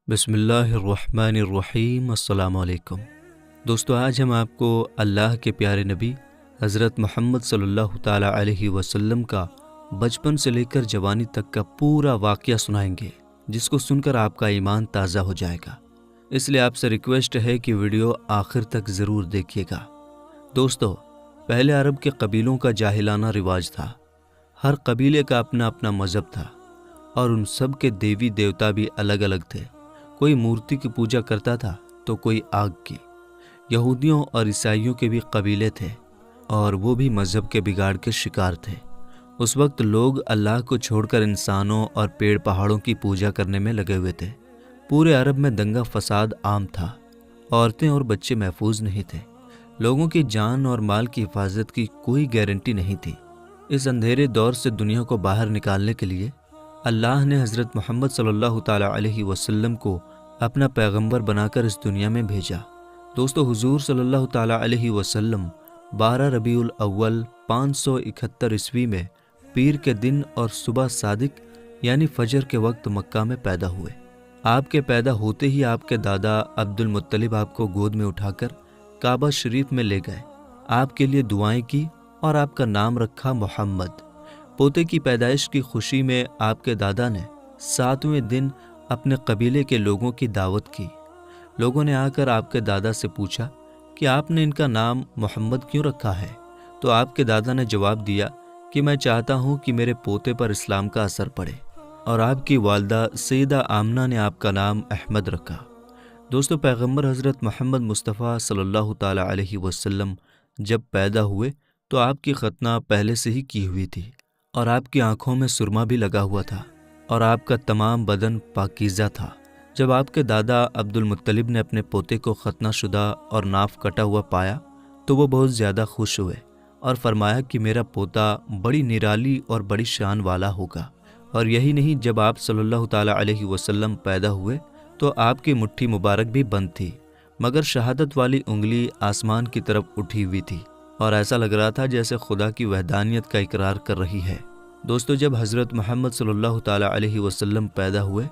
بسم اللہ الرحمن الرحیم۔ السلام علیکم دوستو، آج ہم آپ کو اللہ کے پیارے نبی حضرت محمد صلی اللہ تعالیٰ علیہ وسلم کا بچپن سے لے کر جوانی تک کا پورا واقعہ سنائیں گے، جس کو سن کر آپ کا ایمان تازہ ہو جائے گا۔ اس لیے آپ سے ریکویسٹ ہے کہ ویڈیو آخر تک ضرور دیکھیے گا۔ دوستو، پہلے عرب کے قبیلوں کا جاہلانہ رواج تھا۔ ہر قبیلے کا اپنا اپنا مذہب تھا اور ان سب کے دیوی دیوتا بھی الگ الگ تھے۔ کوئی مورتی کی پوجا کرتا تھا تو کوئی آگ کی۔ یہودیوں اور عیسائیوں کے بھی قبیلے تھے اور وہ بھی مذہب کے بگاڑ کے شکار تھے۔ اس وقت لوگ اللہ کو چھوڑ کر انسانوں اور پیڑ پہاڑوں کی پوجا کرنے میں لگے ہوئے تھے۔ پورے عرب میں دنگا فساد عام تھا۔ عورتیں اور بچے محفوظ نہیں تھے۔ لوگوں کی جان اور مال کی حفاظت کی کوئی گارنٹی نہیں تھی۔ اس اندھیرے دور سے دنیا کو باہر نکالنے کے لیے اللہ نے حضرت محمد صلی اللہ تعالیٰ علیہ وسلم کو اپنا پیغمبر بنا کر اس دنیا میں بھیجا۔ دوستو، حضور صلی اللہ تعالیٰ علیہ وسلم 12 ربیع الاول 571 عیسوی میں پیر کے دن اور صبح صادق یعنی فجر کے وقت مکہ میں پیدا ہوئے۔ آپ کے پیدا ہوتے ہی آپ کے دادا عبد المطلب آپ کو گود میں اٹھا کر کعبہ شریف میں لے گئے، آپ کے لیے دعائیں کی اور آپ کا نام رکھا محمد۔ پوتے کی پیدائش کی خوشی میں آپ کے دادا نے 7ویں دن اپنے قبیلے کے لوگوں کی دعوت کی۔ لوگوں نے آ کر آپ کے دادا سے پوچھا کہ آپ نے ان کا نام محمد کیوں رکھا ہے؟ تو آپ کے دادا نے جواب دیا کہ میں چاہتا ہوں کہ میرے پوتے پر اسلام کا اثر پڑے، اور آپ کی والدہ سیدہ آمنہ نے آپ کا نام احمد رکھا۔ دوستو، پیغمبر حضرت محمد مصطفیٰ صلی اللہ تعالیٰ علیہ وسلم جب پیدا ہوئے تو آپ کی ختنہ پہلے سے ہی کی ہوئی تھی، اور آپ کی آنکھوں میں سرما بھی لگا ہوا تھا، اور آپ کا تمام بدن پاکیزہ تھا۔ جب آپ کے دادا عبد المطلب نے اپنے پوتے کو ختنہ شدہ اور ناف کٹا ہوا پایا تو وہ بہت زیادہ خوش ہوئے اور فرمایا کہ میرا پوتا بڑی نرالی اور بڑی شان والا ہوگا۔ اور یہی نہیں، جب آپ صلی اللہ تعالیٰ علیہ وسلم پیدا ہوئے تو آپ کی مٹھی مبارک بھی بند تھی، مگر شہادت والی انگلی آسمان کی طرف اٹھی ہوئی تھی، اور ایسا لگ رہا تھا جیسے خدا کی وحدانیت کا اقرار کر رہی ہے۔ دوستو، جب حضرت محمد صلی اللہ تعالیٰ علیہ وسلم پیدا ہوئے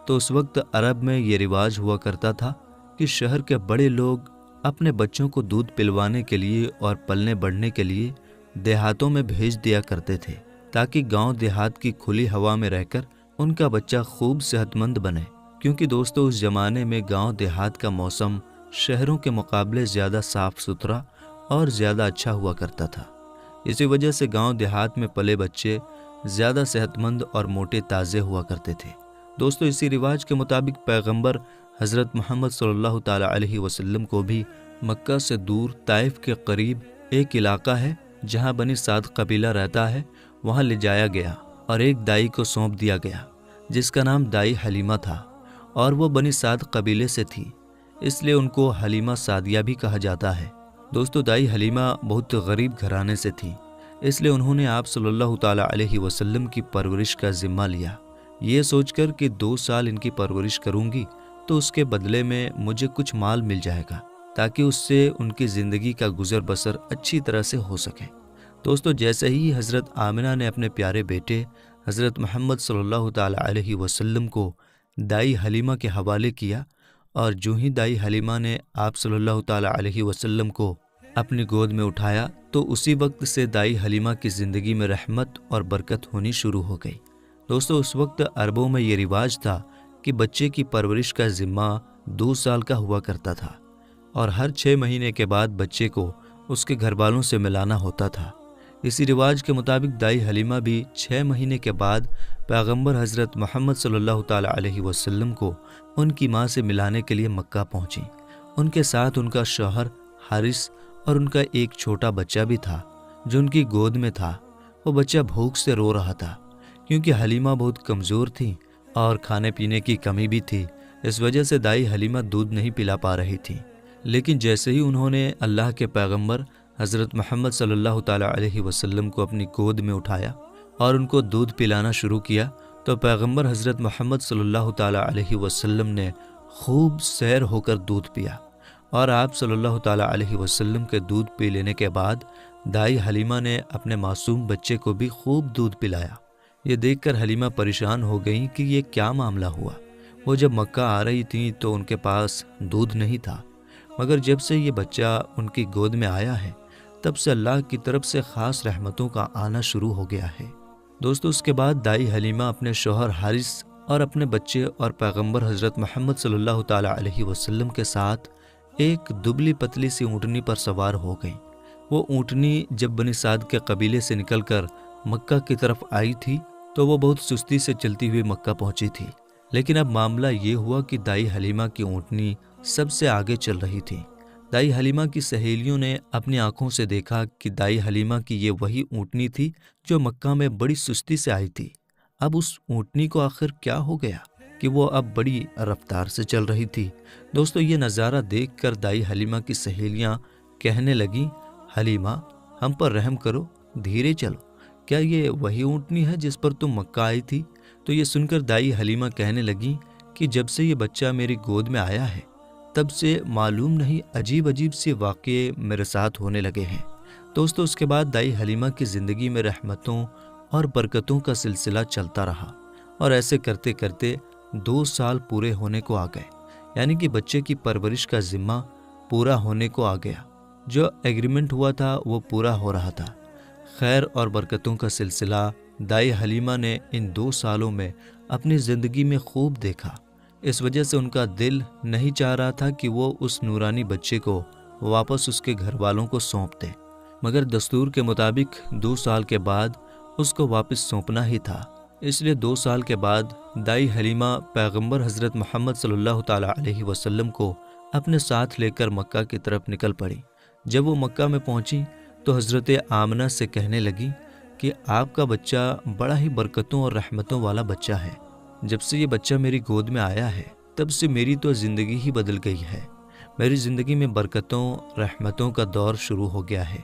تو اس وقت عرب میں یہ رواج ہوا کرتا تھا کہ شہر کے بڑے لوگ اپنے بچوں کو دودھ پلوانے کے لیے اور پلنے بڑھنے کے لیے دیہاتوں میں بھیج دیا کرتے تھے، تاکہ گاؤں دیہات کی کھلی ہوا میں رہ کر ان کا بچہ خوب صحت مند بنے۔ کیونکہ دوستو، اس زمانے میں گاؤں دیہات کا موسم شہروں کے مقابلے زیادہ صاف ستھرا اور زیادہ اچھا ہوا کرتا تھا۔ اسی وجہ سے گاؤں دیہات میں پلے بچے زیادہ صحت مند اور موٹے تازے ہوا کرتے تھے۔ دوستو، اسی رواج کے مطابق پیغمبر حضرت محمد صلی اللہ تعالیٰ علیہ وسلم کو بھی مکہ سے دور طائف کے قریب ایک علاقہ ہے جہاں بنی سعد قبیلہ رہتا ہے، وہاں لے جایا گیا اور ایک دائی کو سونپ دیا گیا جس کا نام دائی حلیمہ تھا، اور وہ بنی سعد قبیلے سے تھی، اس لیے ان کو حلیمہ سعدیہ بھی کہا جاتا ہے۔ دوستو، دائی حلیمہ بہت غریب گھرانے سے تھی، اس لیے انہوں نے آپ صلی اللہ تعالیٰ علیہ وسلم کی پرورش کا ذمہ لیا، یہ سوچ کر کہ 2 سال ان کی پرورش کروں گی تو اس کے بدلے میں مجھے کچھ مال مل جائے گا، تاکہ اس سے ان کی زندگی کا گزر بسر اچھی طرح سے ہو سکے۔ دوستو، جیسے ہی حضرت آمنہ نے اپنے پیارے بیٹے حضرت محمد صلی اللہ تعالیٰ علیہ وسلم کو دائی حلیمہ کے حوالے کیا، اور جو ہی دائی حلیمہ نے آپ صلی اللہ تعالیٰ علیہ وسلم کو اپنی گود میں اٹھایا تو اسی وقت سے دائی حلیمہ کی زندگی میں رحمت اور برکت ہونی شروع ہو گئی۔ دوستو، اس وقت عربوں میں یہ رواج تھا کہ بچے کی پرورش کا ذمہ 2 سال کا ہوا کرتا تھا، اور ہر 6 مہینے کے بعد بچے کو اس کے گھر والوں سے ملانا ہوتا تھا۔ اسی رواج کے مطابق دائی حلیمہ بھی 6 مہینے کے بعد پیغمبر حضرت محمد صلی اللہ تعالیٰ علیہ وسلم کو ان کی ماں سے ملانے کے لیے مکہ پہنچی۔ ان کے ساتھ ان کا شوہر حارث اور ان کا ایک چھوٹا بچہ بھی تھا جو ان کی گود میں تھا۔ وہ بچہ بھوک سے رو رہا تھا کیونکہ حلیمہ بہت کمزور تھی اور کھانے پینے کی کمی بھی تھی، اس وجہ سے دائی حلیمہ دودھ نہیں پلا پا رہی تھی۔ لیکن جیسے ہی انہوں نے اللہ کے پیغمبر حضرت محمد صلی اللہ تعالیٰ علیہ وسلم کو اپنی گود میں اٹھایا اور ان کو دودھ پلانا شروع کیا تو پیغمبر حضرت محمد صلی اللہ تعالیٰ علیہ وسلم نے خوب سیر ہو کر دودھ پیا، اور آپ صلی اللہ تعالیٰ علیہ وسلم کے دودھ پی لینے کے بعد دائی حلیمہ نے اپنے معصوم بچے کو بھی خوب دودھ پلایا۔ یہ دیکھ کر حلیمہ پریشان ہو گئیں کہ یہ کیا معاملہ ہوا۔ وہ جب مکہ آ رہی تھیں تو ان کے پاس دودھ نہیں تھا، مگر جب سے یہ بچہ ان کی گود میں آیا ہے تب سے اللہ کی طرف سے خاص رحمتوں کا آنا شروع ہو گیا ہے۔ دوستو، اس کے بعد دائی حلیمہ اپنے شوہر حارث اور اپنے بچے اور پیغمبر حضرت محمد صلی اللہ تعالیٰ علیہ وسلم کے ساتھ ایک دبلی پتلی سی اونٹنی پر سوار ہو گئیں۔ وہ اونٹنی جب بنی سعد کے قبیلے سے نکل کر مکہ کی طرف آئی تھی تو وہ بہت سستی سے چلتی ہوئی مکہ پہنچی تھی، لیکن اب معاملہ یہ ہوا کہ دائی حلیمہ کی اونٹنی سب سے آگے چل رہی تھی۔ دائی حلیمہ کی سہیلیوں نے اپنی آنکھوں سے دیکھا کہ دائی حلیمہ کی یہ وہی اونٹنی تھی جو مکہ میں بڑی سستی سے آئی تھی۔ اب اس اونٹنی کو آخر کیا ہو گیا کہ وہ اب بڑی رفتار سے چل رہی تھی۔ دوستو، یہ نظارہ دیکھ کر دائی حلیمہ کی سہیلیاں کہنے لگیں، حلیمہ ہم پر رحم کرو، دھیرے چلو، کیا یہ وہی اونٹنی ہے جس پر تم مکہ آئی تھی؟ تو یہ سن کر دائی حلیمہ کہنے لگیں کہ جب سے یہ بچہ میری گود میں آیا ہے تب سے معلوم نہیں عجیب عجیب سے واقعے میرے ساتھ ہونے لگے ہیں۔ دوستو، اس کے بعد دائی حلیمہ کی زندگی میں رحمتوں اور برکتوں کا سلسلہ چلتا رہا، اور ایسے کرتے کرتے 2 سال پورے ہونے کو آ گئے، یعنی کہ بچے کی پرورش کا ذمہ پورا ہونے کو آ گیا۔ جو ایگریمنٹ ہوا تھا وہ پورا ہو رہا تھا۔ خیر اور برکتوں کا سلسلہ دائی حلیمہ نے ان 2 سالوں میں اپنی زندگی میں خوب دیکھا۔ اس وجہ سے ان کا دل نہیں چاہ رہا تھا کہ وہ اس نورانی بچے کو واپس اس کے گھر والوں کو سونپ دے، مگر دستور کے مطابق 2 سال کے بعد اس کو واپس سونپنا ہی تھا۔ اس لیے 2 سال کے بعد دائی حلیمہ پیغمبر حضرت محمد صلی اللہ تعالیٰ علیہ وسلم کو اپنے ساتھ لے کر مکہ کی طرف نکل پڑی۔ جب وہ مکہ میں پہنچی تو حضرت آمنہ سے کہنے لگی کہ آپ کا بچہ بڑا ہی برکتوں اور رحمتوں والا بچہ ہے۔ جب سے یہ بچہ میری گود میں آیا ہے تب سے میری تو زندگی ہی بدل گئی ہے۔ میری زندگی میں برکتوں رحمتوں کا دور شروع ہو گیا ہے۔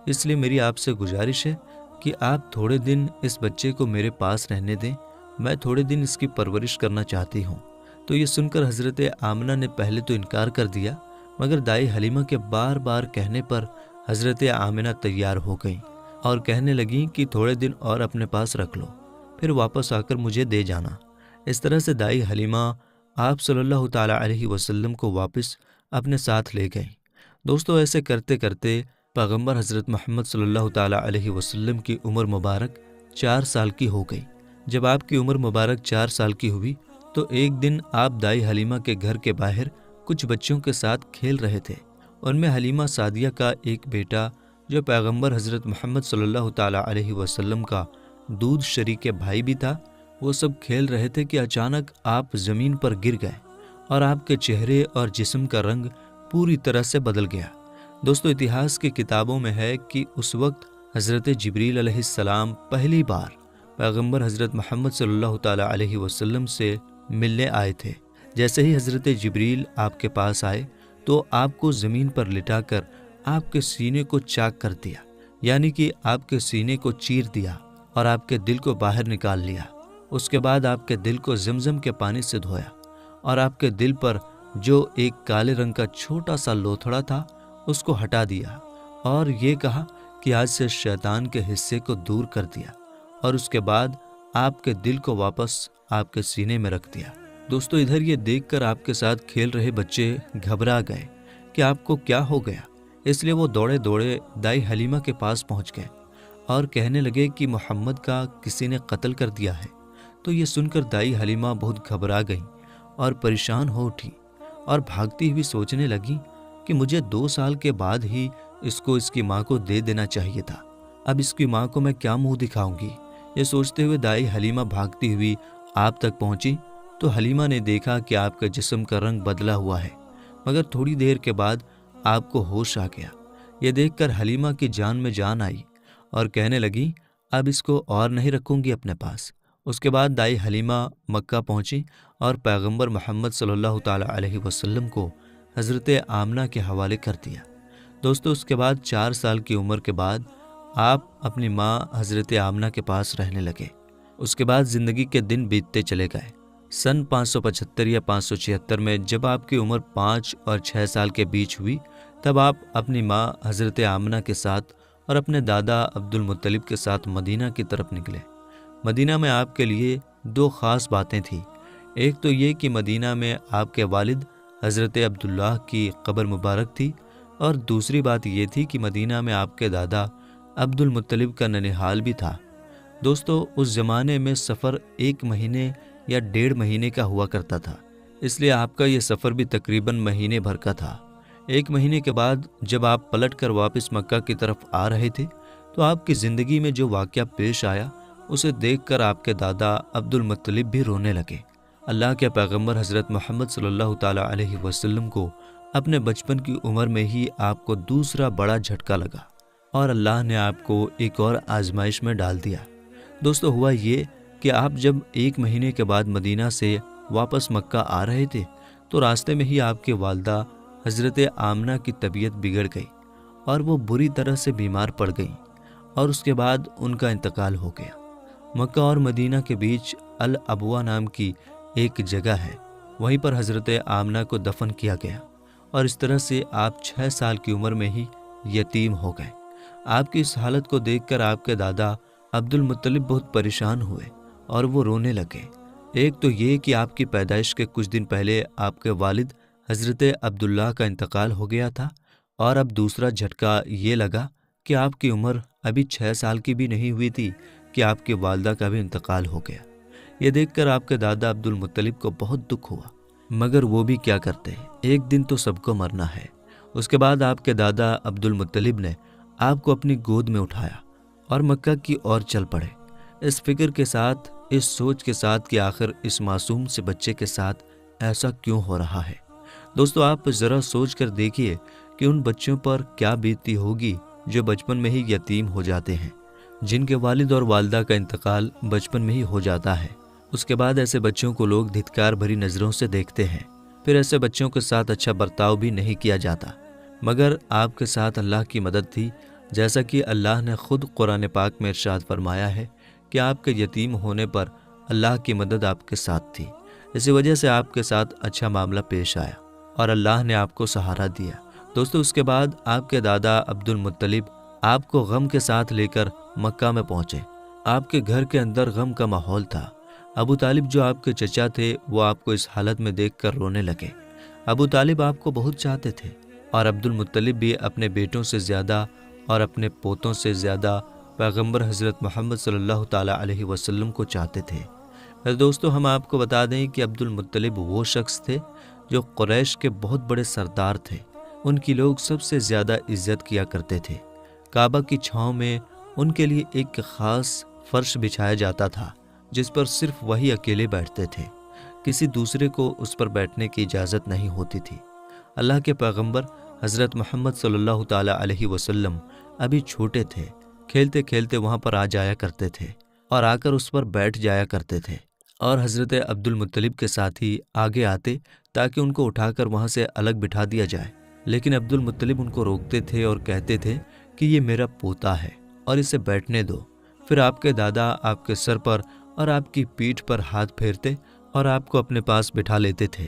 اس لیے میری آپ سے گزارش ہے کہ آپ تھوڑے دن اس بچے کو میرے پاس رہنے دیں، میں تھوڑے دن اس کی پرورش کرنا چاہتی ہوں۔ تو یہ سن کر حضرت آمنہ نے پہلے تو انکار کر دیا، مگر دائی حلیمہ کے بار بار کہنے پر حضرت آمنہ تیار ہو گئیں اور کہنے لگیں کہ تھوڑے دن اور اپنے پاس رکھ لو، پھر واپس آ کر مجھے دے جانا۔ اس طرح سے دائی حلیمہ آپ صلی اللہ تعالیٰ علیہ وسلم کو واپس اپنے ساتھ لے گئیں۔ دوستو، ایسے کرتے کرتے پیغمبر حضرت محمد صلی اللہ تعالیٰ علیہ وسلم کی عمر مبارک 4 سال کی ہو گئی۔ جب آپ کی عمر مبارک 4 سال کی ہوئی تو ایک دن آپ دائی حلیمہ کے گھر کے باہر کچھ بچوں کے ساتھ کھیل رہے تھے۔ ان میں حلیمہ سعدیہ کا ایک بیٹا جو پیغمبر حضرت محمد صلی اللہ تعالیٰ علیہ وسلم کا دودھ شریک بھائی بھی تھا۔ وہ سب کھیل رہے تھے کہ اچانک آپ زمین پر گر گئے اور آپ کے چہرے اور جسم کا رنگ پوری طرح سے بدل گیا۔ دوستو، اتہاس کی کتابوں میں ہے کہ اس وقت حضرت جبریل علیہ السلام پہلی بار پیغمبر حضرت محمد صلی اللہ تعالیٰ علیہ وسلم سے ملنے آئے تھے۔ جیسے ہی حضرت جبریل آپ کے پاس آئے تو آپ کو زمین پر لٹا کر آپ کے سینے کو چاک کر دیا، یعنی کہ آپ کے سینے کو چیر دیا اور آپ کے دل کو باہر نکال لیا۔ اس کے بعد آپ کے دل کو زمزم کے پانی سے دھویا اور آپ کے دل پر جو ایک کالے رنگ کا چھوٹا سا لوتھڑا تھا اس کو ہٹا دیا اور یہ کہا کہ آج سے شیطان کے حصے کو دور کر دیا، اور اس کے بعد آپ کے دل کو واپس آپ کے سینے میں رکھ دیا۔ دوستو، ادھر یہ دیکھ کر آپ کے ساتھ کھیل رہے بچے گھبرا گئے کہ آپ کو کیا ہو گیا، اس لیے وہ دوڑے دوڑے دائی حلیمہ کے پاس پہنچ گئے اور کہنے لگے کہ محمد کا کسی نے قتل کر دیا ہے۔ تو یہ سن کر دائی حلیمہ بہت گھبرا گئیں اور پریشان ہو اٹھی اور بھاگتی ہوئی سوچنے لگی کہ مجھے 2 سال کے بعد ہی اس کو اس کی ماں کو دے دینا چاہیے تھا، اب اس کی ماں کو میں کیا منہ دکھاؤں گی۔ یہ سوچتے ہوئے دائی حلیمہ بھاگتی ہوئی آپ تک پہنچی تو حلیمہ نے دیکھا کہ آپ کا جسم کا رنگ بدلا ہوا ہے، مگر تھوڑی دیر کے بعد آپ کو ہوش آ گیا۔ یہ دیکھ کر حلیمہ کی جان میں جان آئی اور کہنے لگی اب اس کو اور نہیں رکھوں گی اپنے پاس۔ اس کے بعد دائی حلیمہ مکہ پہنچی اور پیغمبر محمد صلی اللہ تعالیٰ علیہ وسلم کو حضرت آمنہ کے حوالے کر دیا۔ دوستو، اس کے بعد 4 سال کی عمر کے بعد آپ اپنی ماں حضرت آمنہ کے پاس رہنے لگے۔ اس کے بعد زندگی کے دن بیتتے چلے گئے۔ سن 575 یا 576 میں جب آپ کی عمر 5 اور 6 سال کے بیچ ہوئی تب آپ اپنی ماں حضرت آمنہ کے ساتھ اور اپنے دادا عبد المطلب کے ساتھ مدینہ کی طرف نکلے۔ مدینہ میں آپ کے لیے 2 خاص باتیں تھیں۔ ایک تو یہ کہ مدینہ میں آپ کے والد حضرت عبداللہ کی قبر مبارک تھی، اور دوسری بات یہ تھی کہ مدینہ میں آپ کے دادا عبد المطلب کا ننھال بھی تھا۔ دوستو، اس زمانے میں سفر 1 مہینے یا 1.5 مہینے کا ہوا کرتا تھا، اس لیے آپ کا یہ سفر بھی تقریباً مہینے بھر کا تھا۔ 1 مہینے کے بعد جب آپ پلٹ کر واپس مکہ کی طرف آ رہے تھے تو آپ کی زندگی میں جو واقعہ پیش آیا اسے دیکھ کر آپ کے دادا عبد المطلب بھی رونے لگے۔ اللہ کے پیغمبر حضرت محمد صلی اللہ تعالیٰ علیہ وسلم کو اپنے بچپن کی عمر میں ہی آپ کو دوسرا بڑا جھٹکا لگا اور اللہ نے آپ کو ایک اور آزمائش میں ڈال دیا۔ دوستو، ہوا یہ کہ آپ جب 1 مہینے کے بعد مدینہ سے واپس مکہ آ رہے تھے تو راستے میں ہی آپ کی والدہ حضرت آمنہ کی طبیعت بگڑ گئی اور وہ بری طرح سے بیمار پڑ گئیں، اور اس کے بعد ان کا انتقال ہو گیا۔ مکہ اور مدینہ کے بیچ الابوا نام کی ایک جگہ ہے، وہیں پر حضرت آمنہ کو دفن کیا گیا، اور اس طرح سے آپ 6 سال کی عمر میں ہی یتیم ہو گئے۔ آپ کی اس حالت کو دیکھ کر آپ کے دادا عبد المطلب بہت پریشان ہوئے اور وہ رونے لگے۔ ایک تو یہ کہ آپ کی پیدائش کے کچھ دن پہلے آپ کے والد حضرت عبداللہ کا انتقال ہو گیا تھا، اور اب دوسرا جھٹکا یہ لگا کہ آپ کی عمر ابھی 6 سال کی بھی نہیں ہوئی تھی کہ آپ کی والدہ کا بھی انتقال ہو گیا۔ یہ دیکھ کر آپ کے دادا عبد المطلب کو بہت دکھ ہوا، مگر وہ بھی کیا کرتے، ایک دن تو سب کو مرنا ہے۔ اس کے بعد آپ کے دادا عبد المطلب نے آپ کو اپنی گود میں اٹھایا اور مکہ کی اور چل پڑے، اس فکر کے ساتھ، اس سوچ کے ساتھ کہ آخر اس معصوم سے بچے کے ساتھ ایسا کیوں ہو رہا ہے۔ دوستو، آپ ذرا سوچ کر دیکھیے کہ ان بچوں پر کیا بیتتی ہوگی جو بچپن میں ہی یتیم ہو جاتے ہیں، جن کے والد اور والدہ کا انتقال بچپن میں ہی ہو جاتا ہے۔ اس کے بعد ایسے بچوں کو لوگ دھتکار بھری نظروں سے دیکھتے ہیں، پھر ایسے بچوں کے ساتھ اچھا برتاؤ بھی نہیں کیا جاتا۔ مگر آپ کے ساتھ اللہ کی مدد تھی، جیسا کہ اللہ نے خود قرآن پاک میں ارشاد فرمایا ہے کہ آپ کے یتیم ہونے پر اللہ کی مدد آپ کے ساتھ تھی۔ اسی وجہ سے آپ کے ساتھ اچھا معاملہ پیش آیا اور اللہ نے آپ کو سہارا دیا۔ دوستو، اس کے بعد آپ کے دادا عبد المطلب آپ کو غم کے ساتھ لے کر مکہ میں پہنچے۔ آپ کے گھر کے اندر غم کا ماحول تھا۔ ابو طالب جو آپ کے چچا تھے وہ آپ کو اس حالت میں دیکھ کر رونے لگے۔ ابو طالب آپ کو بہت چاہتے تھے، اور عبد المطلب بھی اپنے بیٹوں سے زیادہ اور اپنے پوتوں سے زیادہ پیغمبر حضرت محمد صلی اللہ تعالیٰ علیہ وسلم کو چاہتے تھے۔ دوستو، ہم آپ کو بتا دیں کہ عبد المطلب وہ شخص تھے جو قریش کے بہت بڑے سردار تھے۔ ان کی لوگ سب سے زیادہ عزت کیا کرتے تھے۔ کعبہ کی چھاؤں میں ان کے لیے ایک خاص فرش بچھایا جاتا تھا جس پر صرف وہی اکیلے بیٹھتے تھے، کسی دوسرے کو اس پر بیٹھنے کی اجازت نہیں ہوتی تھی۔ اللہ کے پیغمبر حضرت محمد صلی اللہ تعالیٰ علیہ وسلم ابھی چھوٹے تھے، کھیلتے کھیلتے وہاں پر آ جایا کرتے تھے اور آ کر اس پر بیٹھ جایا کرتے تھے، اور حضرت عبد المطلب کے ساتھ ہی آگے آتے تاکہ ان کو اٹھا کر وہاں سے الگ بٹھا دیا جائے، لیکن عبد المطلب ان کو روکتے تھے اور کہتے تھے کہ یہ میرا پوتا ہے اور اسے بیٹھنے دو۔ پھر آپ کے دادا آپ کے سر پر اور آپ کی پیٹھ پر ہاتھ پھیرتے اور آپ کو اپنے پاس بٹھا لیتے تھے۔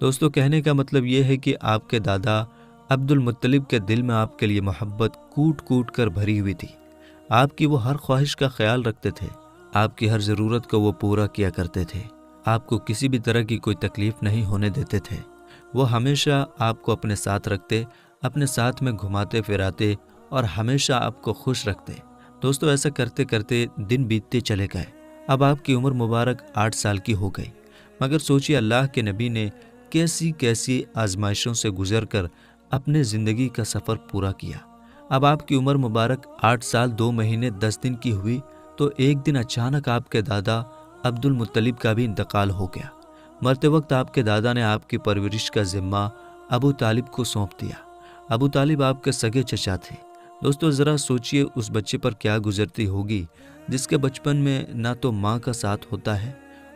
دوستو، کہنے کا مطلب یہ ہے کہ آپ کے دادا عبد المطلب کے دل میں آپ کے لیے محبت کوٹ کوٹ کر بھری ہوئی تھی۔ آپ کی وہ ہر خواہش کا خیال رکھتے تھے، آپ کی ہر ضرورت کو وہ پورا کیا کرتے تھے، آپ کو کسی بھی طرح کی کوئی تکلیف نہیں ہونے دیتے تھے۔ وہ ہمیشہ آپ کو اپنے ساتھ رکھتے، اپنے ساتھ میں گھماتے پھراتے اور ہمیشہ آپ کو خوش رکھتے۔ دوستو، ایسا کرتے کرتے دن بیتتے چلے گئے۔ اب آپ کی عمر مبارک 8 سال کی ہو گئی، مگر سوچیے اللہ کے نبی نے کیسی کیسی آزمائشوں سے گزر کر اپنے زندگی کا سفر پورا کیا۔ اب آپ کی عمر مبارک 8 سال 2 مہینے 10 دن کی ہوئی تو ایک دن اچانک آپ کے دادا عبد المطلب کا بھی انتقال ہو گیا۔ مرتے وقت آپ کے دادا نے آپ کی پرورش کا ذمہ ابو طالب کو سونپ دیا۔ ابو طالب آپ کے سگے چچا تھے۔ دوستو، ذرا سوچئے اس بچے پر کیا گزرتی ہوگی جس کے بچپن میں نہ تو ماں کا ساتھ ہوتا ہے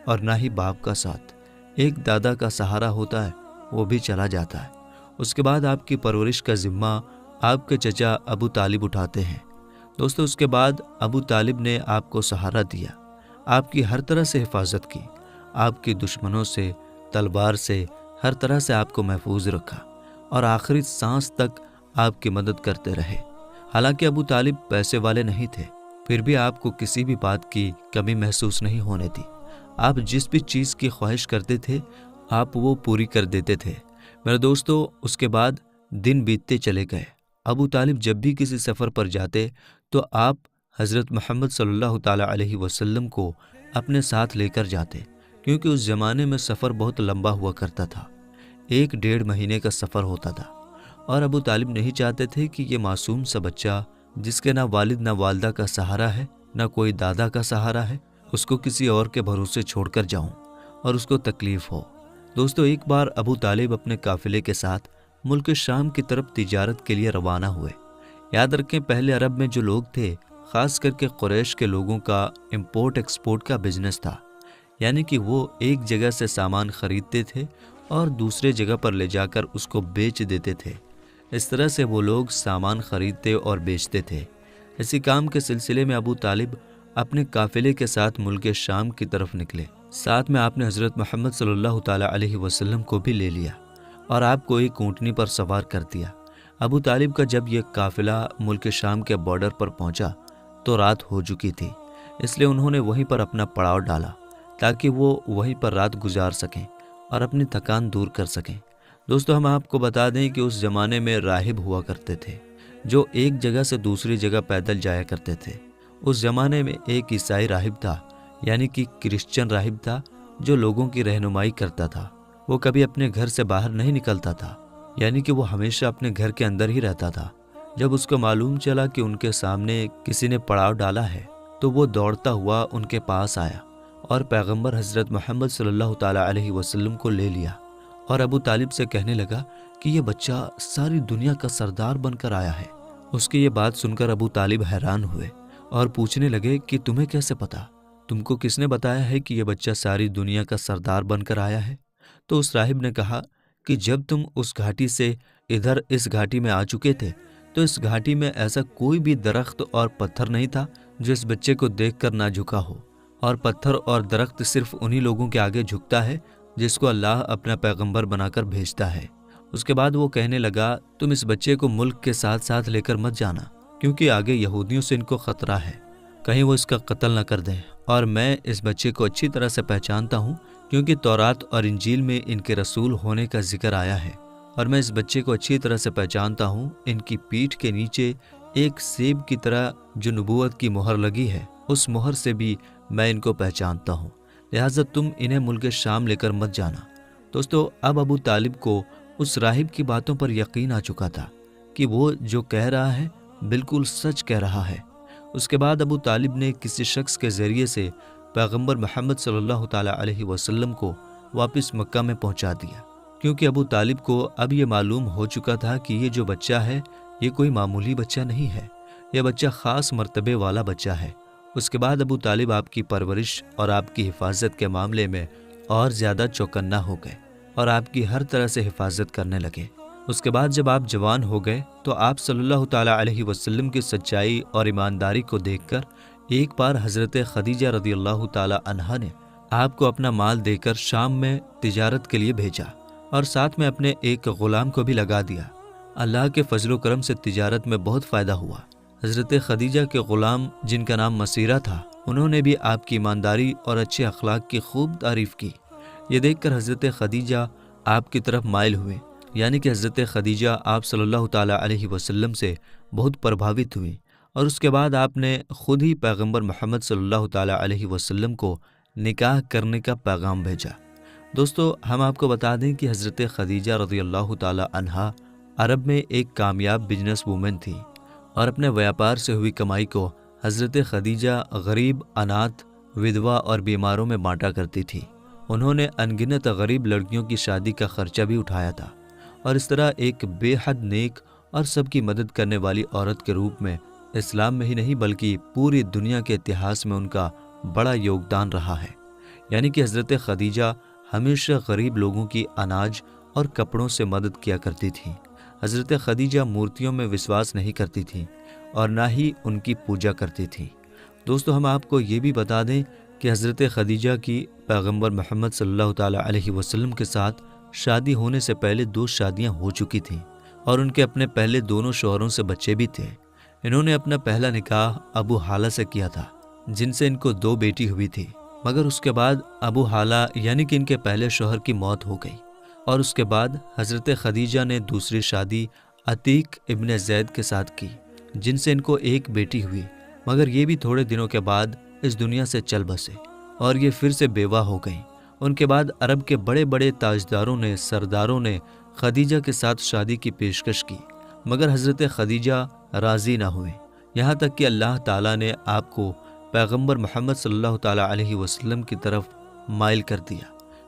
اور نہ ہی باپ کا ساتھ، ایک دادا کا سہارا ہوتا ہے، وہ بھی چلا جاتا ہے۔ اس کے بعد آپ کی پرورش کا ذمہ آپ کے چچا ابو طالب اٹھاتے ہیں۔ دوستو، اس کے بعد ابو طالب نے آپ کو سہارا دیا، آپ کی ہر طرح سے حفاظت کی، آپ کی دشمنوں سے، تلوار سے، ہر طرح سے آپ کو محفوظ رکھا اور آخری سانس تک آپ کی مدد کرتے رہے۔ حالانکہ ابو طالب پیسے والے نہیں تھے، پھر بھی آپ کو کسی بھی بات کی کمی محسوس نہیں ہونے دی۔ آپ جس بھی چیز کی خواہش کرتے تھے آپ وہ پوری کر دیتے تھے۔ میرے دوستو، اس کے بعد دن بیتتے چلے گئے۔ ابو طالب جب بھی کسی سفر پر جاتے تو آپ حضرت محمد صلی اللہ تعالیٰ علیہ وسلم کو اپنے ساتھ لے کر جاتے، کیونکہ اس زمانے میں سفر بہت لمبا ہوا کرتا تھا، 1-1.5 مہینے کا سفر ہوتا تھا، اور ابو طالب نہیں چاہتے تھے کہ یہ معصوم سا بچہ جس کے نہ والد نہ والدہ کا سہارا ہے، نہ کوئی دادا کا سہارا ہے، اس کو کسی اور کے بھروسے چھوڑ کر جاؤں اور اس کو تکلیف ہو۔ دوستو، ایک بار ابو طالب اپنے قافلے کے ساتھ ملک شام کی طرف تجارت کے لیے روانہ ہوئے۔ یاد رکھیں، پہلے عرب میں جو لوگ تھے، خاص کر کے قریش کے لوگوں کا امپورٹ ایکسپورٹ کا بزنس تھا، یعنی کہ وہ ایک جگہ سے سامان خریدتے تھے اور دوسرے جگہ پر لے جا کر اس کو بیچ دیتے تھے۔ اس طرح سے وہ لوگ سامان خریدتے اور بیچتے تھے۔ اسی کام کے سلسلے میں ابو طالب اپنے قافلے کے ساتھ ملک شام کی طرف نکلے۔ ساتھ میں آپ نے حضرت محمد صلی اللہ تعالیٰ علیہ وسلم کو بھی لے لیا اور آپ کو ایک اونٹنی پر سوار کر دیا۔ ابو طالب کا جب یہ قافلہ ملک شام کے بارڈر پر پہنچا تو رات ہو چکی تھی، اس لیے انہوں نے وہیں پر اپنا پڑاؤ ڈالا تاکہ وہ وہیں پر رات گزار سکیں اور اپنی تھکان دور کر سکیں۔ دوستو، ہم آپ کو بتا دیں کہ اس زمانے میں راہب ہوا کرتے تھے جو ایک جگہ سے دوسری جگہ پیدل جایا کرتے تھے۔ اس زمانے میں ایک عیسائی راہب تھا، یعنی کہ کرسچن راہب تھا، جو لوگوں کی رہنمائی کرتا تھا۔ وہ کبھی اپنے گھر سے باہر نہیں نکلتا تھا، یعنی کہ وہ ہمیشہ اپنے گھر کے اندر ہی رہتا تھا۔ جب اس کو معلوم چلا کہ ان کے سامنے کسی نے پڑاؤ ڈالا ہے تو وہ دوڑتا ہوا ان کے پاس آیا اور پیغمبر حضرت محمد صلی اللہ تعالیٰ علیہ وسلم کو لے لیا اور ابو طالب سے کہنے لگا کہ یہ بچہ ساری دنیا کا سردار بن کر آیا ہے۔ اس کی یہ بات سن کر ابو طالب حیران ہوئے اور پوچھنے لگے کہ تمہیں کیسے پتا؟ تم کو کس نے بتایا ہے کہ یہ بچہ ساری دنیا کا سردار بن کر آیا ہے؟ تو اس راہب نے کہا کہ جب تم اس گھاٹی سے ادھر اس گھاٹی میں آ چکے تھے تو اس گھاٹی میں ایسا کوئی بھی درخت اور پتھر نہیں تھا جو اس بچے کو دیکھ کر نہ جھکا ہو، اور پتھر اور درخت صرف انہی لوگوں کے آگے جھکتا ہے جس کو اللہ اپنا پیغمبر بنا کر بھیجتا ہے۔ اس کے بعد وہ کہنے لگا، تم اس بچے کو ملک کے ساتھ ساتھ لے کر مت جانا، کیونکہ آگے یہودیوں سے ان کو خطرہ ہے، کہیں وہ اس کا قتل نہ کر دیں، اور میں اس بچے کو اچھی طرح سے پہچانتا ہوں کیونکہ تورات اور انجیل میں ان کے رسول ہونے کا ذکر آیا ہے، اور میں اس بچے کو اچھی طرح سے پہچانتا ہوں۔ ان کی پیٹھ کے نیچے ایک سیب کی طرح جو نبوت کی مہر لگی ہے، اس مہر سے بھی میں ان کو پہچانتا ہوں، لہٰذا تم انہیں ملک شام لے کر مت جانا۔ دوستو، اب ابو طالب کو اس راہب کی باتوں پر یقین آ چکا تھا کہ وہ جو کہہ رہا ہے بالکل سچ کہہ رہا ہے۔ اس کے بعد ابو طالب نے کسی شخص کے ذریعے سے پیغمبر محمد صلی اللہ تعالیٰ علیہ وسلم کو واپس مکہ میں پہنچا دیا، کیونکہ ابو طالب کو اب یہ معلوم ہو چکا تھا کہ یہ جو بچہ ہے یہ کوئی معمولی بچہ نہیں ہے، یہ بچہ خاص مرتبے والا بچہ ہے۔ اس کے بعد ابو طالب آپ کی پرورش اور آپ کی حفاظت کے معاملے میں اور زیادہ چوکنا ہو گئے اور آپ کی ہر طرح سے حفاظت کرنے لگے۔ اس کے بعد جب آپ جوان ہو گئے تو آپ صلی اللہ تعالیٰ علیہ وسلم کی سچائی اور ایمانداری کو دیکھ کر ایک بار حضرت خدیجہ رضی اللہ تعالیٰ عنہا نے آپ کو اپنا مال دے کر شام میں تجارت کے لیے بھیجا اور ساتھ میں اپنے ایک غلام کو بھی لگا دیا۔ اللہ کے فضل و کرم سے تجارت میں بہت فائدہ ہوا۔ حضرت خدیجہ کے غلام جن کا نام مسیرہ تھا، انہوں نے بھی آپ کی ایمانداری اور اچھے اخلاق کی خوب تعریف کی۔ یہ دیکھ کر حضرت خدیجہ آپ کی طرف مائل ہوئے، یعنی کہ حضرت خدیجہ آپ صلی اللہ تعالیٰ علیہ وسلم سے بہت پربھاوت ہوئی، اور اس کے بعد آپ نے خود ہی پیغمبر محمد صلی اللہ تعالیٰ علیہ وسلم کو نکاح کرنے کا پیغام بھیجا۔ دوستو، ہم آپ کو بتا دیں کہ حضرت خدیجہ رضی اللہ تعالیٰ عنہا عرب میں ایک کامیاب بزنس وومن تھی، اور اپنے ویاپار سے ہوئی کمائی کو حضرت خدیجہ غریب، اناتھ، ودوا اور بیماروں میں بانٹا کرتی تھی۔ انہوں نے ان گنت غریب لڑکیوں کی شادی کا خرچہ بھی اٹھایا تھا، اور اس طرح ایک بے حد نیک اور سب کی مدد کرنے والی عورت کے روپ میں اسلام میں ہی نہیں بلکہ پوری دنیا کے اتہاس میں ان کا بڑا یوگدان رہا ہے۔ یعنی کہ حضرت خدیجہ ہمیشہ غریب لوگوں کی اناج اور کپڑوں سے مدد کیا کرتی تھیں۔ حضرت خدیجہ مورتیوں میں وشواس نہیں کرتی تھیں اور نہ ہی ان کی پوجا کرتی تھیں۔ دوستو، ہم آپ کو یہ بھی بتا دیں کہ حضرت خدیجہ کی پیغمبر محمد صلی اللہ تعالیٰ علیہ وسلم کے ساتھ شادی ہونے سے پہلے 2 شادیاں ہو چکی تھیں، اور ان کے اپنے پہلے دونوں شوہروں سے بچے بھی تھے۔ انہوں نے اپنا پہلا نکاح ابو حالہ سے کیا تھا، جن سے ان کو 2 بیٹی ہوئی تھی۔ مگر اس کے بعد ابو حالہ یعنی کہ ان کے پہلے شوہر کی موت ہو گئی، اور اس کے بعد حضرت خدیجہ نے دوسری شادی عتیق ابن زید کے ساتھ کی، جن سے ان کو ایک بیٹی ہوئی، مگر یہ بھی تھوڑے دنوں کے بعد اس دنیا سے چل بسے اور یہ پھر سے بیوہ ہو گئیں۔ ان کے بعد عرب کے بڑے بڑے تاجداروں نے، سرداروں نے خدیجہ کے ساتھ شادی کی پیشکش کی، مگر حضرت خدیجہ راضی نہ ہوئے، یہاں تک کہ اللہ تعالیٰ نے آپ کو پیغمبر محمد صلی اللہ تعالیٰ علیہ وسلم کی طرف مائل کر دیا۔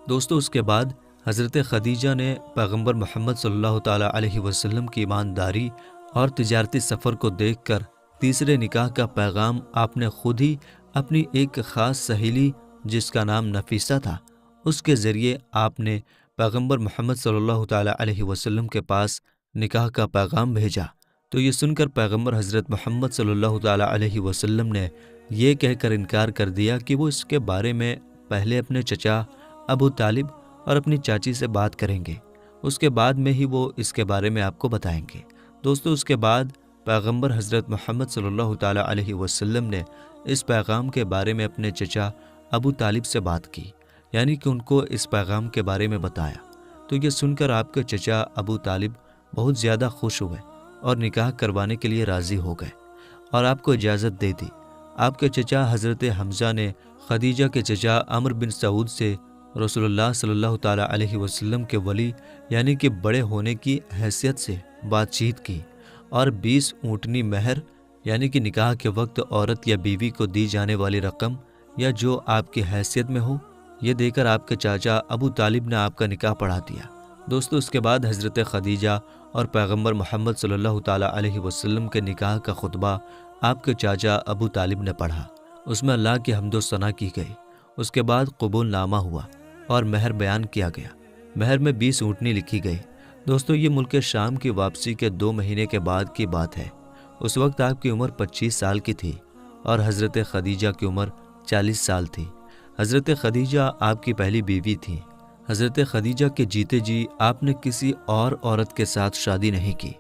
دوستو، اس کے بعد حضرت خدیجہ نے پیغمبر محمد صلی اللہ تعالیٰ علیہ وسلم کی ایمانداری اور تجارتی سفر کو دیکھ کر تیسرے نکاح کا پیغام آپ نے خود ہی اپنی ایک خاص سہیلی جس کا نام نفیسہ تھا، اس کے ذریعے آپ نے پیغمبر محمد صلی اللہ تعالیٰ علیہ وسلم کے پاس نکاح کا پیغام بھیجا۔ تو یہ سن کر پیغمبر حضرت محمد صلی اللہ تعالیٰ علیہ وسلم نے یہ کہہ کر انکار کر دیا کہ وہ اس کے بارے میں پہلے اپنے چچا ابو طالب اور اپنی چاچی سے بات کریں گے، اس کے بعد میں ہی وہ اس کے بارے میں آپ کو بتائیں گے۔ دوستو، اس کے بعد پیغمبر حضرت محمد صلی اللہ تعالیٰ علیہ وسلم نے اس پیغام کے بارے میں اپنے چچا ابو طالب سے بات کی، یعنی کہ ان کو اس پیغام کے بارے میں بتایا۔ تو یہ سن کر آپ کے چچا ابو طالب بہت زیادہ خوش ہوئے اور نکاح کروانے کے لیے راضی ہو گئے اور آپ کو اجازت دے دی۔ آپ کے چچا حضرت حمزہ نے خدیجہ کے چچا عمرو بن سعود سے رسول اللہ صلی اللہ تعالیٰ علیہ وسلم کے ولی یعنی کہ بڑے ہونے کی حیثیت سے بات چیت کی اور 20 اونٹنی مہر یعنی کہ نکاح کے وقت عورت یا بیوی کو دی جانے والی رقم یا جو آپ کی حیثیت میں ہو، یہ دے کر آپ کے چاچا ابو طالب نے آپ کا نکاح پڑھا دیا۔ دوستو، اس کے بعد حضرت خدیجہ اور پیغمبر محمد صلی اللہ تعالیٰ علیہ وسلم کے نکاح کا خطبہ آپ کے چاچا ابو طالب نے پڑھا۔ اس میں اللہ کی حمد و ثنا کی گئی۔ اس کے بعد قبول نامہ ہوا اور مہر بیان کیا گیا۔ مہر میں 20 اونٹنی لکھی گئی۔ دوستو، یہ ملک شام کی واپسی کے 2 مہینے کے بعد کی بات ہے۔ اس وقت آپ کی عمر 25 سال کی تھی اور حضرت خدیجہ کی عمر 40 سال تھی۔ حضرت خدیجہ آپ کی پہلی بیوی تھی۔ حضرت خدیجہ کے جیتے جی آپ نے کسی اور عورت کے ساتھ شادی نہیں کی۔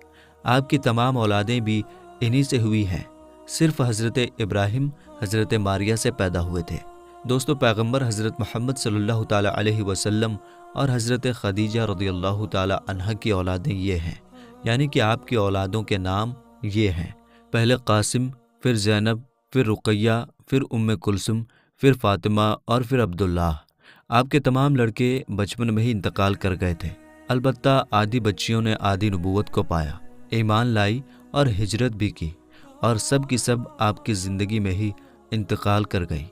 آپ کی تمام اولادیں بھی انہی سے ہوئی ہیں، صرف حضرت ابراہیم حضرت ماریہ سے پیدا ہوئے تھے۔ دوستو، پیغمبر حضرت محمد صلی اللہ تعالیٰ علیہ وسلم اور حضرت خدیجہ رضی اللہ تعالیٰ عنہا کی اولادیں یہ ہیں، یعنی کہ آپ کی اولادوں کے نام یہ ہیں: پہلے قاسم، پھر زینب، پھر رقیہ، پھر ام کلثوم، پھر فاطمہ اور پھر عبداللہ۔ آپ کے تمام لڑکے بچپن میں ہی انتقال کر گئے تھے، البتہ آدھی بچیوں نے آدھی نبوت کو پایا، ایمان لائی اور ہجرت بھی کی، اور سب کی سب آپ کی زندگی میں ہی انتقال کر گئی۔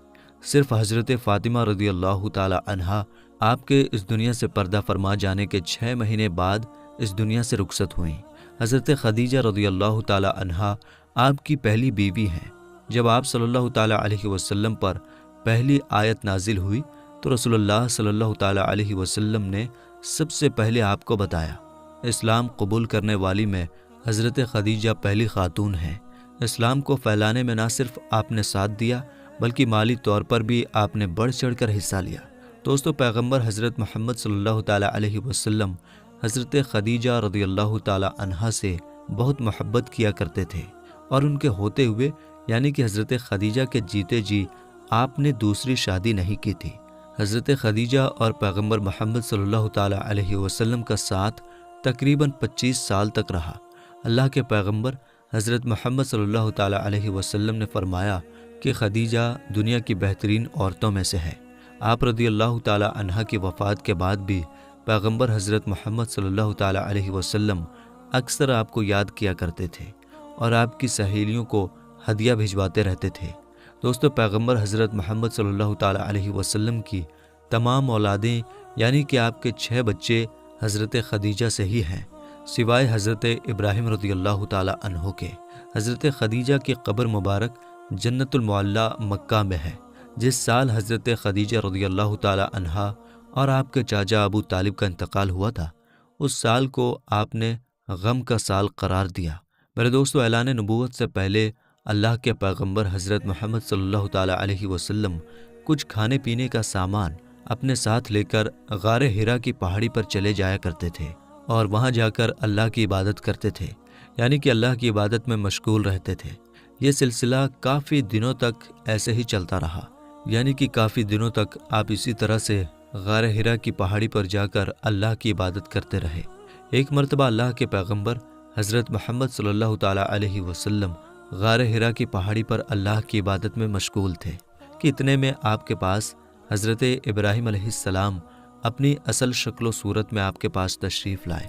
صرف حضرت فاطمہ رضی اللہ تعالیٰ عنہا آپ کے اس دنیا سے پردہ فرما جانے کے 6 مہینے بعد اس دنیا سے رخصت ہوئیں۔ حضرت خدیجہ رضی اللہ تعالیٰ عنہا آپ کی پہلی بیوی ہیں۔ جب آپ صلی اللہ تعالیٰ علیہ وسلم پر پہلی آیت نازل ہوئی تو رسول اللہ صلی اللہ تعالیٰ علیہ وسلم نے سب سے پہلے آپ کو بتایا۔ اسلام قبول کرنے والی میں حضرت خدیجہ پہلی خاتون ہیں۔ اسلام کو پھیلانے میں نہ صرف آپ نے ساتھ دیا بلکہ مالی طور پر بھی آپ نے بڑھ چڑھ کر حصہ لیا۔ دوستو، پیغمبر حضرت محمد صلی اللہ تعالیٰ علیہ وسلم حضرت خدیجہ رضی اللہ تعالیٰ عنہا سے بہت محبت کیا کرتے تھے، اور ان کے ہوتے ہوئے یعنی کہ حضرت خدیجہ کے جیتے جی آپ نے دوسری شادی نہیں کی تھی۔ حضرت خدیجہ اور پیغمبر محمد صلی اللہ تعالیٰ علیہ وسلم کا ساتھ تقریباً 25 سال تک رہا۔ اللہ کے پیغمبر حضرت محمد صلی اللہ تعالیٰ علیہ وسلم نے فرمایا کہ خدیجہ دنیا کی بہترین عورتوں میں سے ہے۔ آپ رضی اللہ تعالیٰ عنہا کی وفات کے بعد بھی پیغمبر حضرت محمد صلی اللہ تعالیٰ علیہ وسلم اکثر آپ کو یاد کیا کرتے تھے اور آپ کی سہیلیوں کو ہدیہ بھجواتے رہتے تھے۔ دوستو، پیغمبر حضرت محمد صلی اللہ تعالیٰ علیہ وسلم کی تمام اولادیں یعنی کہ آپ کے 6 بچے حضرت خدیجہ سے ہی ہیں، سوائے حضرت ابراہیم رضی اللہ تعالیٰ عنہ کے۔ حضرت خدیجہ کی قبر مبارک جنت المعلیٰ مکہ میں ہے۔ جس سال حضرت خدیجہ رضی اللہ تعالیٰ عنہا اور آپ کے چاچا ابو طالب کا انتقال ہوا تھا، اس سال کو آپ نے غم کا سال قرار دیا۔ میرے دوستو، اعلان نبوت سے پہلے اللہ کے پیغمبر حضرت محمد صلی اللہ تعالیٰ علیہ وسلم کچھ کھانے پینے کا سامان اپنے ساتھ لے کر غار حرا کی پہاڑی پر چلے جایا کرتے تھے اور وہاں جا کر اللہ کی عبادت کرتے تھے، یعنی کہ اللہ کی عبادت میں مشغول رہتے تھے۔ یہ سلسلہ کافی دنوں تک ایسے ہی چلتا رہا۔ یعنی کہ کافی دنوں تک آپ اسی طرح سے غار حرا کی پہاڑی پر جا کر اللہ کی عبادت کرتے رہے۔ ایک مرتبہ اللہ کے پیغمبر حضرت محمد صلی اللہ تعالیٰ علیہ وسلم غار حرا کی پہاڑی پر اللہ کی عبادت میں مشغول تھے کہ اتنے میں آپ کے پاس حضرت ابراہیم علیہ السلام اپنی اصل شکل و صورت میں آپ کے پاس تشریف لائے،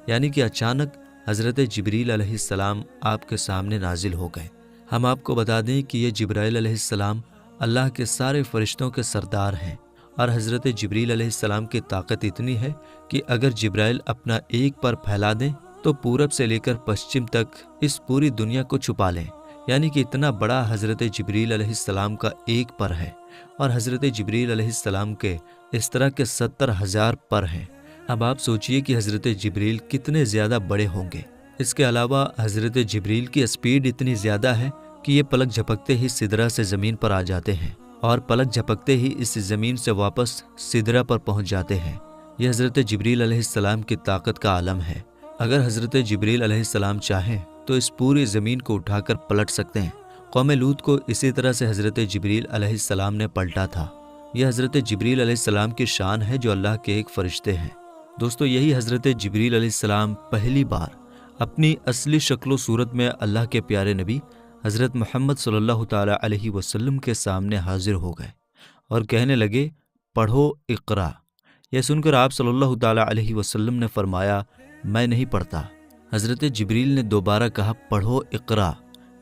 یعنی کہ اچانک حضرت جبریل علیہ السلام آپ کے سامنے نازل ہو گئے۔ ہم آپ کو بتا دیں کہ یہ جبرائیل علیہ السلام اللہ کے سارے فرشتوں کے سردار ہیں، اور حضرت جبریل علیہ السلام کی طاقت اتنی ہے کہ اگر جبرائیل اپنا ایک پر پھیلا دیں تو پورب سے لے کر پشچم تک اس پوری دنیا کو چھپا لیں، یعنی کہ اتنا بڑا حضرت جبریل علیہ السلام کا ایک پر ہے، اور حضرت جبریل علیہ السلام کے اس طرح کے 70,000 پر ہیں۔ اب آپ سوچئے کہ حضرت جبریل کتنے زیادہ بڑے ہوں گے۔ اس کے علاوہ حضرت جبریل کی اسپیڈ اتنی زیادہ ہے کہ یہ پلک جھپکتے ہی سدرہ سے زمین پر آ جاتے ہیں، اور پلک جھپکتے ہی اس زمین سے واپس سدرہ پر پہنچ جاتے ہیں۔ یہ حضرت جبریل علیہ السلام کی طاقت کا عالم ہے۔ اگر حضرت جبریل علیہ السلام چاہیں تو اس پوری زمین کو اٹھا کر پلٹ سکتے ہیں۔ قوم لوط کو اسی طرح سے حضرت جبریل علیہ السلام نے پلٹا تھا۔ یہ حضرت جبریل علیہ السلام کی شان ہے جو اللہ کے ایک فرشتے ہیں۔ دوستو، یہی حضرت جبریل علیہ السلام پہلی بار اپنی اصلی شکل و صورت میں اللہ کے پیارے نبی حضرت محمد صلی اللہ تعالیٰ علیہ وسلم کے سامنے حاضر ہو گئے اور کہنے لگے، پڑھو اقرا۔ یہ سن کر آپ صلی اللہ تعالیٰ علیہ وسلم نے فرمایا، میں نہیں پڑھتا۔ حضرت جبریل نے دوبارہ کہا، پڑھو اقرا۔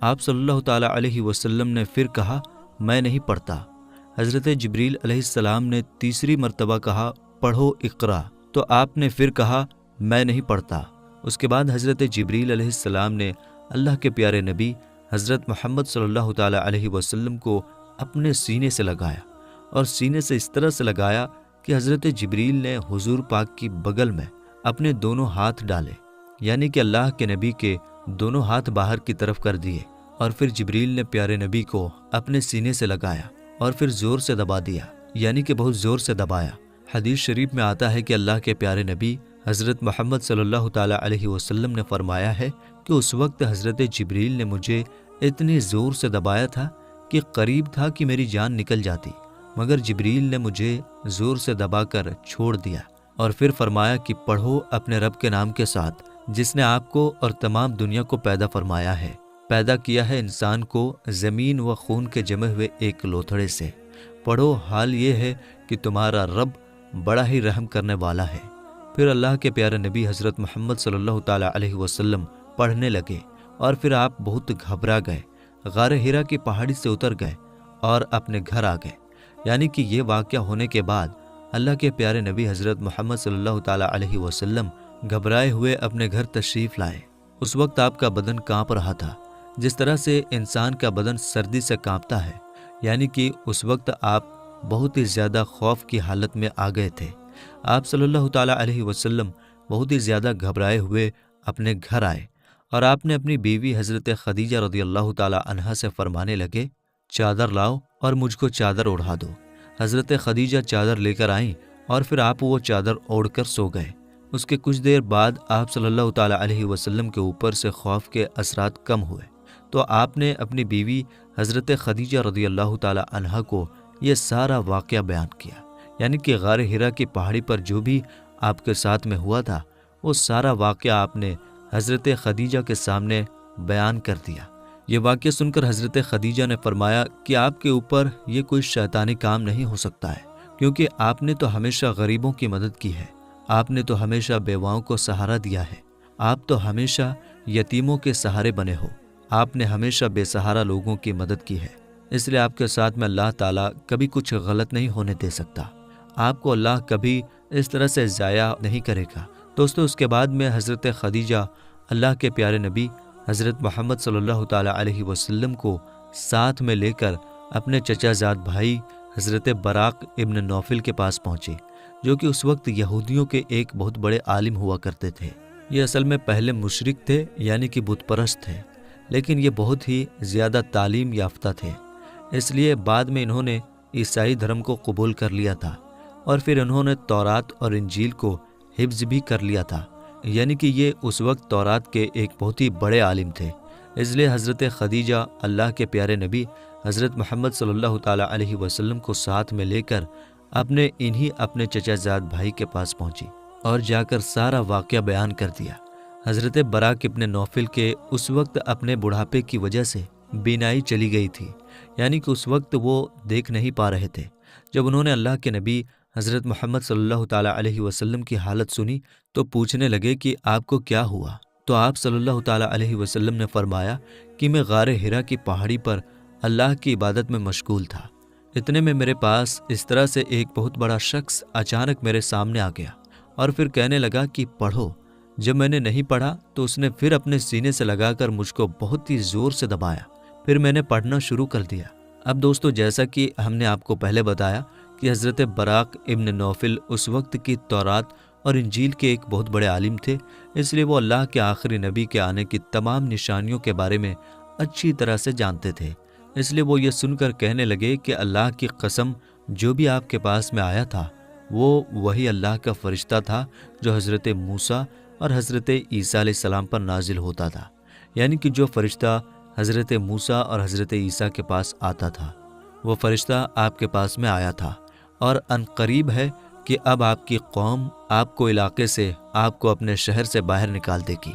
آپ صلی اللہ تعالیٰ علیہ وسلم نے پھر کہا، میں نہیں پڑھتا۔ حضرت جبریل علیہ السلام نے تیسری مرتبہ کہا، پڑھو اقرا، تو آپ نے پھر کہا، میں نہیں پڑھتا۔ اس کے بعد حضرت جبریل علیہ السلام نے اللہ کے پیارے نبی حضرت محمد صلی اللہ تعالیٰ علیہ وسلم کو اپنے سینے سے لگایا، اور سینے سے اس طرح سے لگایا کہ حضرت جبریل نے حضور پاک کی بغل میں اپنے دونوں ہاتھ ڈالے، یعنی کہ اللہ کے نبی کے دونوں ہاتھ باہر کی طرف کر دیے، اور پھر جبریل نے پیارے نبی کو اپنے سینے سے لگایا اور پھر زور سے دبا دیا، یعنی کہ بہت زور سے دبایا۔ حدیث شریف میں آتا ہے کہ اللہ کے پیارے نبی حضرت محمد صلی اللہ تعالیٰ علیہ وسلم نے فرمایا ہے کہ اس وقت حضرت جبریل نے مجھے اتنی زور سے دبایا تھا کہ قریب تھا کہ میری جان نکل جاتی، مگر جبریل نے مجھے زور سے دبا کر چھوڑ دیا، اور پھر فرمایا کہ پڑھو اپنے رب کے نام کے ساتھ جس نے آپ کو اور تمام دنیا کو پیدا فرمایا ہے، پیدا کیا ہے انسان کو زمین و خون کے جمے ہوئے ایک لوتھڑے سے۔ پڑھو، حال یہ ہے کہ تمہارا رب بڑا ہی رحم کرنے والا ہے۔ پھر اللہ کے پیارے نبی حضرت محمد صلی اللہ تعالیٰ علیہ وسلم پڑھنے لگے، اور پھر آپ بہت گھبرا گئے، غار حرا کی پہاڑی سے اتر گئے اور اپنے گھر آ گئے۔ یعنی کہ یہ واقعہ ہونے کے بعد اللہ کے پیارے نبی حضرت محمد صلی اللہ تعالیٰ علیہ وسلم گھبرائے ہوئے اپنے گھر تشریف لائے۔ اس وقت آپ کا بدن کانپ رہا تھا، جس طرح سے انسان کا بدن سردی سے کانپتا ہے، یعنی کہ اس وقت آپ بہت ہی زیادہ خوف کی حالت میں آ گئے تھے۔ آپ صلی اللہ تعالیٰ علیہ وسلم بہت ہی زیادہ گھبرائے ہوئے اپنے گھر آئے، اور آپ نے اپنی بیوی حضرت خدیجہ رضی اللہ تعالیٰ عنہا سے فرمانے لگے، چادر لاؤ اور مجھ کو چادر اوڑھا دو۔ حضرت خدیجہ چادر لے کر آئیں، اور پھر آپ وہ چادر اوڑھ کر سو گئے۔ اس کے کچھ دیر بعد آپ صلی اللہ تعالیٰ علیہ وسلم کے اوپر سے خوف کے اثرات کم ہوئے، تو آپ نے اپنی بیوی حضرت خدیجہ رضی اللہ تعالیٰ عنہا کو یہ سارا واقعہ بیان کیا، یعنی کہ غار حرا کی پہاڑی پر جو بھی آپ کے ساتھ میں ہوا تھا وہ سارا واقعہ آپ نے حضرت خدیجہ کے سامنے بیان کر دیا۔ یہ واقعہ سن کر حضرت خدیجہ نے فرمایا کہ آپ کے اوپر یہ کوئی شیطانی کام نہیں ہو سکتا ہے، کیونکہ آپ نے تو ہمیشہ غریبوں کی مدد کی ہے، آپ نے تو ہمیشہ بیواؤں کو سہارا دیا ہے، آپ تو ہمیشہ یتیموں کے سہارے بنے ہو، آپ نے ہمیشہ بے سہارا لوگوں کی مدد کی ہے، اس لیے آپ کے ساتھ میں اللہ تعالیٰ کبھی کچھ غلط نہیں ہونے دے سکتا، آپ کو اللہ کبھی اس طرح سے ضائع نہیں کرے گا۔ دوستو، اس کے بعد میں حضرت خدیجہ اللہ کے پیارے نبی حضرت محمد صلی اللہ تعالیٰ علیہ وسلم کو ساتھ میں لے کر اپنے چچا زاد بھائی حضرت براق ابن نوفل کے پاس پہنچے، جو کہ اس وقت یہودیوں کے ایک بہت بڑے عالم ہوا کرتے تھے۔ یہ اصل میں پہلے مشرک تھے، یعنی کہ بت پرست تھے، لیکن یہ بہت ہی زیادہ تعلیم یافتہ تھے، اس لیے بعد میں انہوں نے عیسائی دھرم کو قبول کر لیا تھا، اور پھر انہوں نے تورات اور انجیل کو حفظ بھی کر لیا تھا، یعنی کہ یہ اس وقت تورات کے ایک بہت ہی بڑے عالم تھے۔ اس لیے حضرت خدیجہ اللہ کے پیارے نبی حضرت محمد صلی اللہ تعالیٰ علیہ وسلم کو ساتھ میں لے کر اپنے چچا زاد بھائی کے پاس پہنچی اور جا کر سارا واقعہ بیان کر دیا۔ حضرت براق ابن نوفل کے اس وقت اپنے بڑھاپے کی وجہ سے بینائی چلی گئی تھی، یعنی کہ اس وقت وہ دیکھ نہیں پا رہے تھے۔ جب انہوں نے اللہ کے نبی حضرت محمد صلی اللہ تعالیٰ علیہ وسلم کی حالت سنی تو پوچھنے لگے کہ آپ کو کیا ہوا؟ تو آپ صلی اللہ تعالیٰ علیہ وسلم نے فرمایا کہ میں غار ہرا کی پہاڑی پر اللہ کی عبادت میں مشغول تھا۔ اتنے میں میرے پاس اس طرح سے ایک بہت بڑا شخص اچانک میرے سامنے آ گیا اور پھر کہنے لگا کہ پڑھو۔ جب میں نے نہیں پڑھا تو اس نے پھر اپنے سینے سے لگا کر مجھ کو بہت ہی زور سے دبایا، پھر میں نے پڑھنا شروع کر دیا۔ اب دوستو، جیسا کہ ہم نے آپ کو پہلے بتایا کہ حضرت براق ابن نوفل اس وقت کی تورات اور انجیل کے ایک بہت بڑے عالم تھے، اس لیے وہ اللہ کے آخری نبی کے آنے کی تمام نشانیوں کے بارے میں اچھی طرح سے جانتے تھے۔ اس لیے وہ یہ سن کر کہنے لگے کہ اللہ کی قسم، جو بھی آپ کے پاس میں آیا تھا وہ وہی اللہ کا فرشتہ تھا جو حضرت موسیٰ اور حضرت عیسیٰ علیہ السلام پر نازل ہوتا تھا، یعنی کہ جو فرشتہ حضرت موسیٰ اور حضرت عیسیٰ کے پاس آتا تھا وہ فرشتہ آپ کے پاس میں آیا تھا، اور ان قریب ہے کہ اب آپ کی قوم آپ کو علاقے سے، آپ کو اپنے شہر سے باہر نکال دے گی،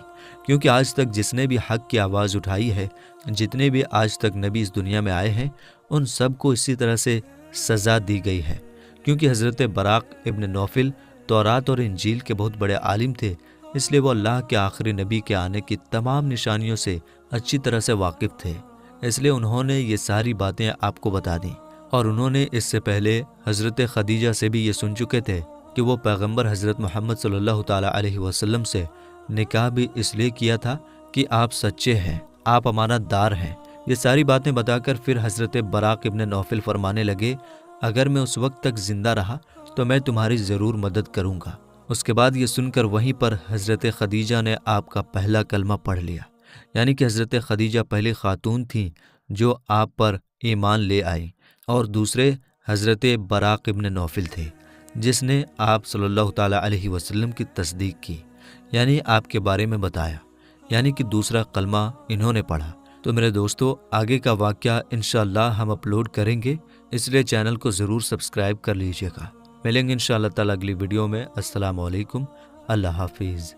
کیونکہ آج تک جس نے بھی حق کی آواز اٹھائی ہے، جتنے بھی آج تک نبی اس دنیا میں آئے ہیں، ان سب کو اسی طرح سے سزا دی گئی ہے۔ کیونکہ حضرت براق ابن نوفل تورات اور انجیل کے بہت بڑے عالم تھے، اس لیے وہ اللہ کے آخری نبی کے آنے کی تمام نشانیوں سے اچھی طرح سے واقف تھے، اس لیے انہوں نے یہ ساری باتیں آپ کو بتا دیں۔ اور انہوں نے اس سے پہلے حضرت خدیجہ سے بھی یہ سن چکے تھے کہ وہ پیغمبر حضرت محمد صلی اللہ تعالیٰ علیہ وسلم سے نکاح بھی اس لیے کیا تھا کہ آپ سچے ہیں، آپ امانت دار ہیں۔ یہ ساری باتیں بتا کر پھر حضرت براق ابن نوفل فرمانے لگے، اگر میں اس وقت تک زندہ رہا تو میں تمہاری ضرور مدد کروں گا۔ اس کے بعد یہ سن کر وہیں پر حضرت خدیجہ نے آپ کا پہلا کلمہ پڑھ لیا، یعنی کہ حضرت خدیجہ پہلی خاتون تھیں جو آپ پر ایمان لے آئی، اور دوسرے حضرت براق ابن نوفل تھے جس نے آپ صلی اللہ تعالیٰ علیہ وسلم کی تصدیق کی، یعنی آپ کے بارے میں بتایا، یعنی کہ دوسرا کلمہ انہوں نے پڑھا۔ تو میرے دوستو، آگے کا واقعہ انشاءاللہ ہم اپلوڈ کریں گے، اس لیے چینل کو ضرور سبسکرائب کر لیجیے گا۔ ملیں گے انشاءاللہ تعالیٰ اگلی ویڈیو میں۔ السلام علیکم، اللہ حافظ۔